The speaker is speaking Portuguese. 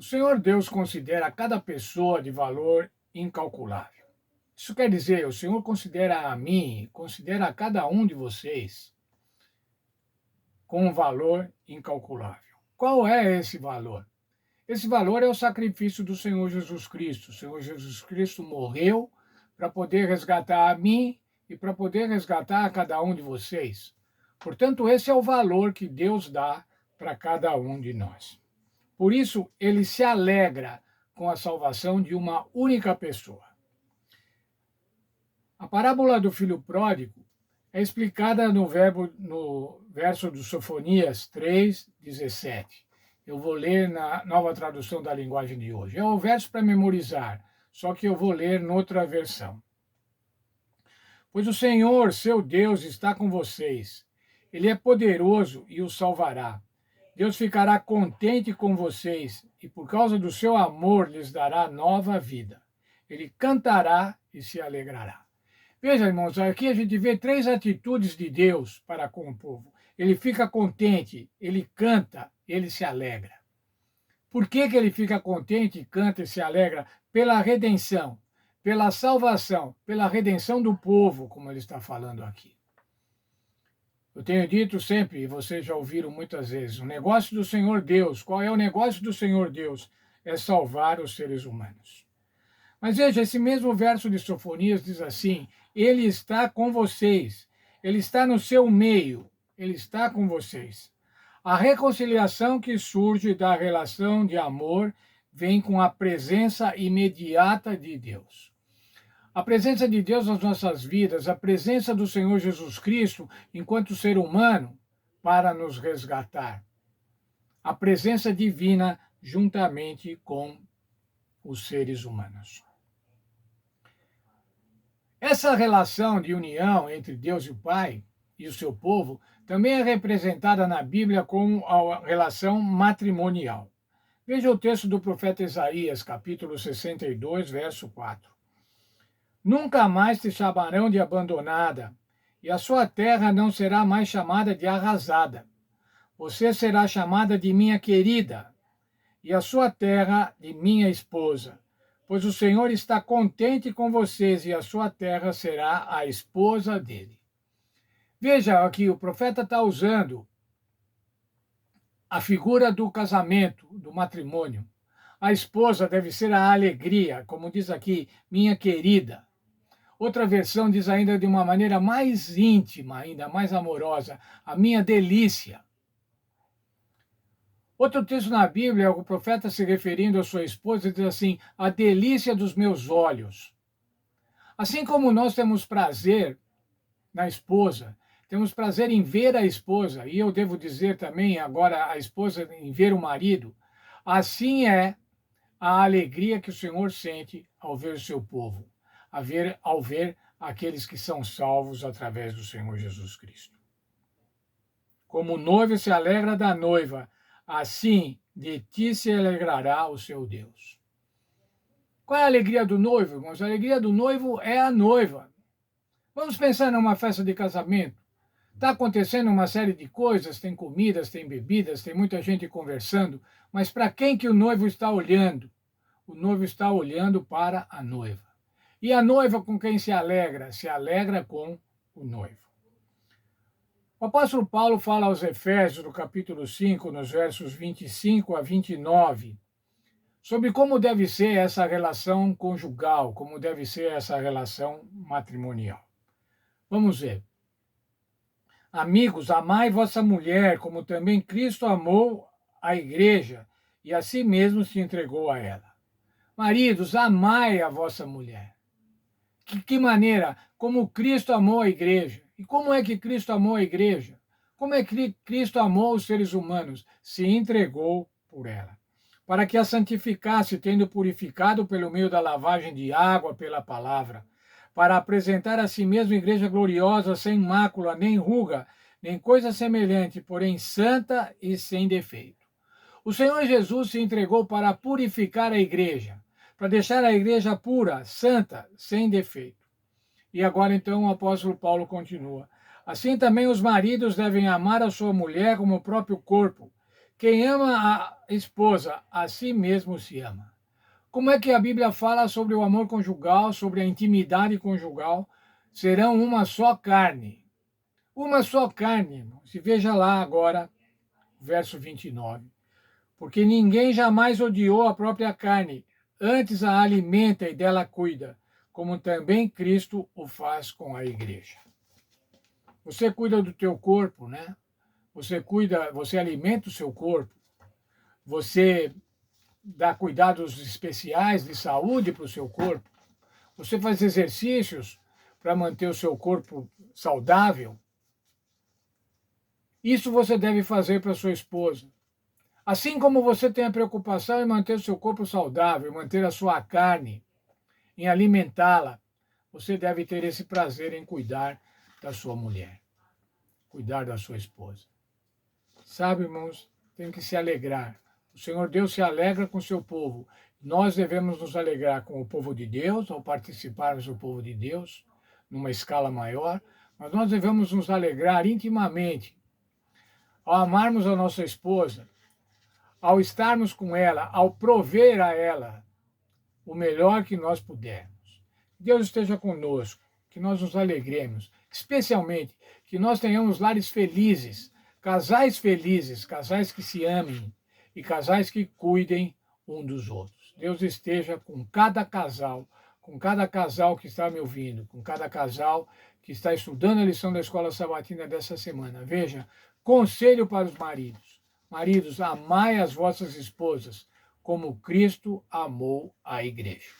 O Senhor Deus considera cada pessoa de valor incalculável. Isso quer dizer, o Senhor considera a mim, considera a cada um de vocês com um valor incalculável. Qual é esse valor? Esse valor é o sacrifício do Senhor Jesus Cristo. O Senhor Jesus Cristo morreu para poder resgatar a mim e para poder resgatar a cada um de vocês. Portanto, esse é o valor que Deus dá para cada um de nós. Por isso, ele se alegra com a salvação de uma única pessoa. A parábola do filho pródigo é explicada no verso do Sofonias 3:17. Eu vou ler na nova tradução da linguagem de hoje. É o verso para memorizar, só que eu vou ler noutra versão. Pois o Senhor, seu Deus, está com vocês. Ele é poderoso e os salvará. Deus ficará contente com vocês e, por causa do seu amor, lhes dará nova vida. Ele cantará e se alegrará. Veja, irmãos, aqui a gente vê três atitudes de Deus para com o povo. Ele fica contente, ele canta, ele se alegra. Por que ele fica contente, canta e se alegra? Pela redenção, pela salvação, pela redenção do povo, como ele está falando aqui. Eu tenho dito sempre, e vocês já ouviram muitas vezes, o negócio do Senhor Deus, qual é o negócio do Senhor Deus? É salvar os seres humanos. Mas veja, esse mesmo verso de Sofonias diz assim: Ele está com vocês, Ele está no seu meio, Ele está com vocês. A reconciliação que surge da relação de amor vem com a presença imediata de Deus. A presença de Deus nas nossas vidas, a presença do Senhor Jesus Cristo enquanto ser humano para nos resgatar. A presença divina juntamente com os seres humanos. Essa relação de união entre Deus e o Pai e o seu povo também é representada na Bíblia como a relação matrimonial. Veja o texto do profeta Isaías, capítulo 62, verso 4. Nunca mais te chamarão de abandonada, e a sua terra não será mais chamada de arrasada. Você será chamada de minha querida, e a sua terra de minha esposa, pois o Senhor está contente com vocês e a sua terra será a esposa dele. Veja aqui, o profeta está usando a figura do casamento, do matrimônio. A esposa deve ser a alegria, como diz aqui, minha querida. Outra versão diz ainda de uma maneira mais íntima, ainda mais amorosa, a minha delícia. Outro texto na Bíblia, o profeta se referindo à sua esposa, diz assim, a delícia dos meus olhos. Assim como nós temos prazer na esposa, temos prazer em ver a esposa, e eu devo dizer também agora a esposa em ver o marido, assim é a alegria que o Senhor sente ao ver o seu povo, ao ver aqueles que são salvos através do Senhor Jesus Cristo. Como o noivo se alegra da noiva, assim de ti se alegrará o seu Deus. Qual é a alegria do noivo, irmãos? A alegria do noivo é a noiva. Vamos pensar numa festa de casamento. Está acontecendo uma série de coisas, tem comidas, tem bebidas, tem muita gente conversando, mas para quem que o noivo está olhando? O noivo está olhando para a noiva. E a noiva com quem se alegra com o noivo. O apóstolo Paulo fala aos Efésios, no capítulo 5, nos versos 25 a 29, sobre como deve ser essa relação conjugal, como deve ser essa relação matrimonial. Vamos ver. Amigos, amai vossa mulher, como também Cristo amou a igreja e a si mesmo se entregou a ela. Maridos, amai a vossa mulher. Que maneira? Como Cristo amou a igreja. E como é que Cristo amou a igreja? Como é que Cristo amou os seres humanos? Se entregou por ela, para que a santificasse, tendo purificado pelo meio da lavagem de água pela palavra, para apresentar a si mesmo igreja gloriosa, sem mácula, nem ruga, nem coisa semelhante, porém santa e sem defeito. O Senhor Jesus se entregou para purificar a igreja, para deixar a igreja pura, santa, sem defeito. E agora então o apóstolo Paulo continua. Assim também os maridos devem amar a sua mulher como o próprio corpo. Quem ama a esposa, a si mesmo se ama. Como é que a Bíblia fala sobre o amor conjugal, sobre a intimidade conjugal? Serão uma só carne. Uma só carne, irmãos. E veja lá agora, verso 29. Porque ninguém jamais odiou a própria carne, antes a alimenta e dela cuida, como também Cristo o faz com a igreja. Você cuida do teu corpo, né? Você alimenta o seu corpo. Você dá cuidados especiais de saúde para o seu corpo. Você faz exercícios para manter o seu corpo saudável. Isso você deve fazer para sua esposa. Assim como você tem a preocupação em manter o seu corpo saudável, manter a sua carne, em alimentá-la, você deve ter esse prazer em cuidar da sua mulher, cuidar da sua esposa. Sabe, irmãos, tem que se alegrar. O Senhor Deus se alegra com o seu povo. Nós devemos nos alegrar com o povo de Deus, ao participarmos do povo de Deus, numa escala maior, mas nós devemos nos alegrar intimamente ao amarmos a nossa esposa, ao estarmos com ela, ao prover a ela o melhor que nós pudermos. Deus esteja conosco, que nós nos alegremos, especialmente que nós tenhamos lares felizes, casais que se amem e casais que cuidem um dos outros. Deus esteja com cada casal que está me ouvindo, com cada casal que está estudando a lição da escola sabatina dessa semana. Veja, conselho para os maridos. Maridos, amai as vossas esposas, como Cristo amou a igreja.